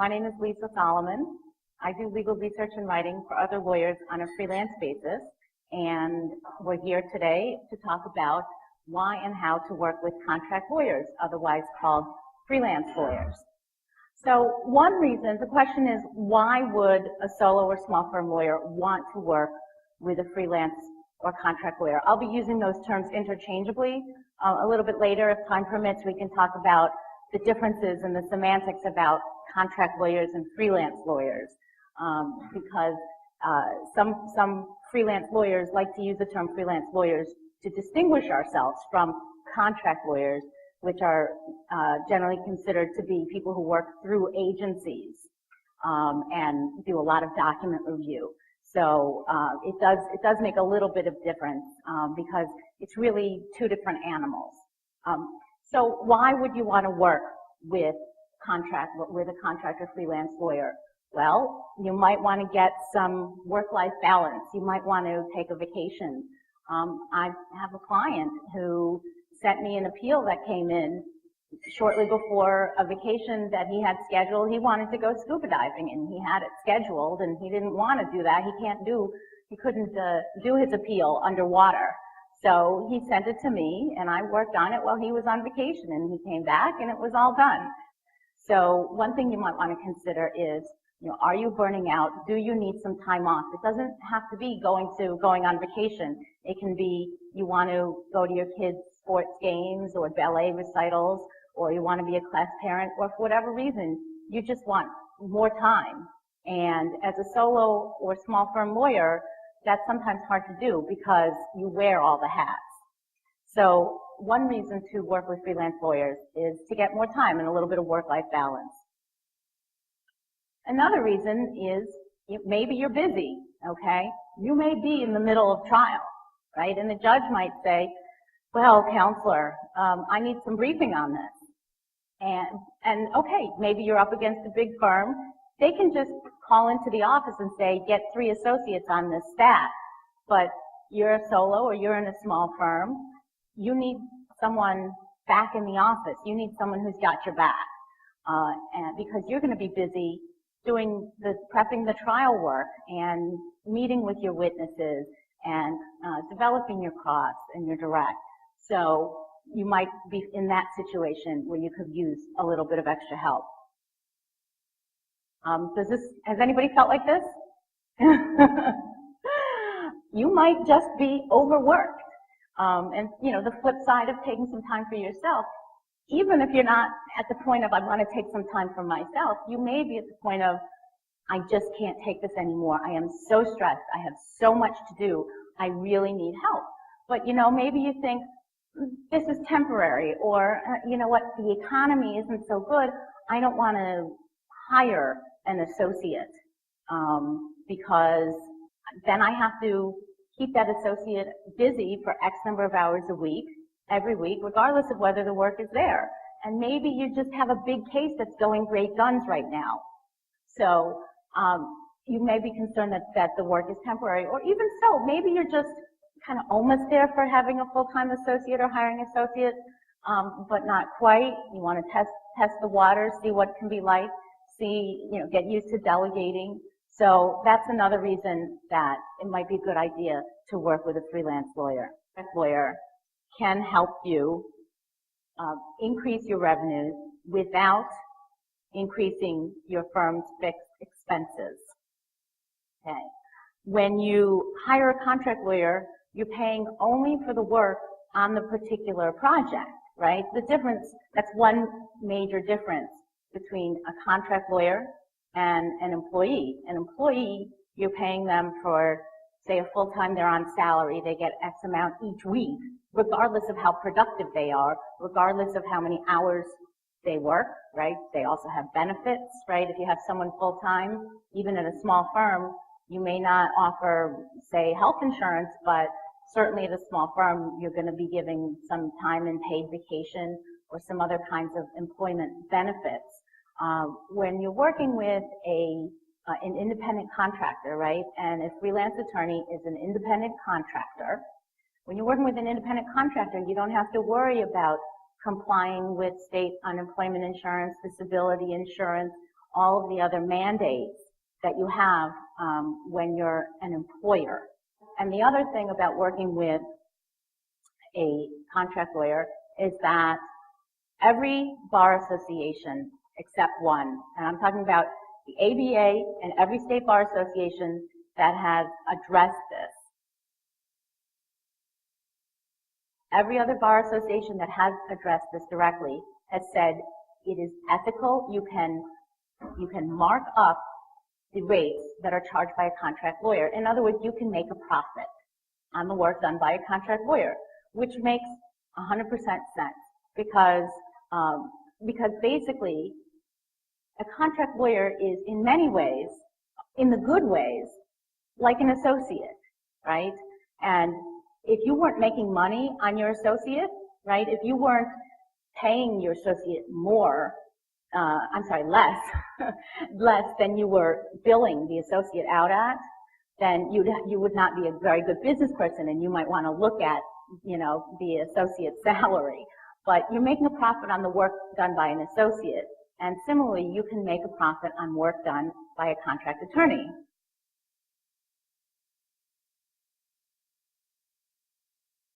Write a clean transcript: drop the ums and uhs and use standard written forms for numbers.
My name is Lisa Solomon. I do legal research and writing for other lawyers on a freelance basis, and we're here today to talk about why and how to work with contract lawyers, otherwise called freelance lawyers. So one reason, the question is, why would a solo or small firm lawyer want to work with a freelance or contract lawyer? I'll be using those terms interchangeably. A little bit later, if time permits, we can talk about the differences and the semantics about contract lawyers and freelance lawyers, because some freelance lawyers like to use the term freelance lawyers to distinguish ourselves from contract lawyers, which are generally considered to be people who work through agencies and do a lot of document review. So it does make a little bit of difference because it's really two different animals. So why would you want to work with a contract or freelance lawyer? Well, you might want to get some work-life balance. You might want to take a vacation. I have a client who sent me an appeal that came in shortly before a vacation that he had scheduled. He wanted to go scuba diving, and he had it scheduled, and he didn't want to do that. He couldn't do his appeal underwater. So he sent it to me, and I worked on it while he was on vacation, and he came back, and it was all done. So one thing you might want to consider is, are you burning out? Do you need some time off? It doesn't have to be going on vacation. It can be you want to go to your kids' sports games or ballet recitals, or you want to be a class parent, or for whatever reason, you just want more time. And as a solo or small firm lawyer, that's sometimes hard to do because you wear all the hats. So one reason to work with freelance lawyers is to get more time and a little bit of work-life balance. Another reason is maybe you're busy, okay? You may be in the middle of trial, right? And the judge might say, well, counselor, I need some briefing on this. And okay, maybe you're up against a big firm. They can just call into the office and say, get 3 associates on this staff. But you're a solo or you're in a small firm. You need someone back in the office. You need someone who's got your back. And because you're going to be busy prepping the trial work and meeting with your witnesses and developing your cross and your direct. So you might be in that situation where you could use a little bit of extra help. Has anybody felt like this? You might just be overworked. And the flip side of taking some time for yourself, even if you're not at the point of, I want to take some time for myself, you may be at the point of, I just can't take this anymore. I am so stressed. I have so much to do. I really need help. But, maybe you think, this is temporary, or, you know what, the economy isn't so good. I don't want to hire an associate because then I have to keep that associate busy for X number of hours a week, every week, regardless of whether the work is there. And maybe you just have a big case that's going great guns right now. So you may be concerned that the work is temporary, or even so, maybe you're just kind of almost there for having a full-time associate or hiring associate, but not quite. You want to test the waters, see what it can be like, get used to delegating. So that's another reason that it might be a good idea to work with a freelance lawyer. A lawyer can help you increase your revenues without increasing your firm's fixed expenses. Okay. When you hire a contract lawyer, you're paying only for the work on the particular project, right? That's one major difference between a contract lawyer and an employee. An employee, you're paying them for, say, a full-time, they're on salary, they get X amount each week, regardless of how productive they are, regardless of how many hours they work, right? They also have benefits, right? If you have someone full-time, even at a small firm, you may not offer, say, health insurance, but certainly at a small firm, you're going to be giving some time and paid vacation or some other kinds of employment benefits. When you're working with an independent contractor, right, and a freelance attorney is an independent contractor, when you're working with an independent contractor, you don't have to worry about complying with state unemployment insurance, disability insurance, all of the other mandates that you have when you're an employer. And the other thing about working with a contract lawyer is that every bar association except one, and I'm talking about the ABA and every state bar association that has addressed this. Every other bar association that has addressed this directly has said it is ethical. You can mark up the rates that are charged by a contract lawyer. In other words, you can make a profit on the work done by a contract lawyer, which makes 100% sense because basically a contract lawyer is in many ways, in the good ways, like an associate, right? And if you weren't making money on your associate, right, if you weren't paying your associate more, less, less than you were billing the associate out at, then you would not be a very good business person, and you might want to look at, the associate salary. But you're making a profit on the work done by an associate, and similarly, you can make a profit on work done by a contract attorney.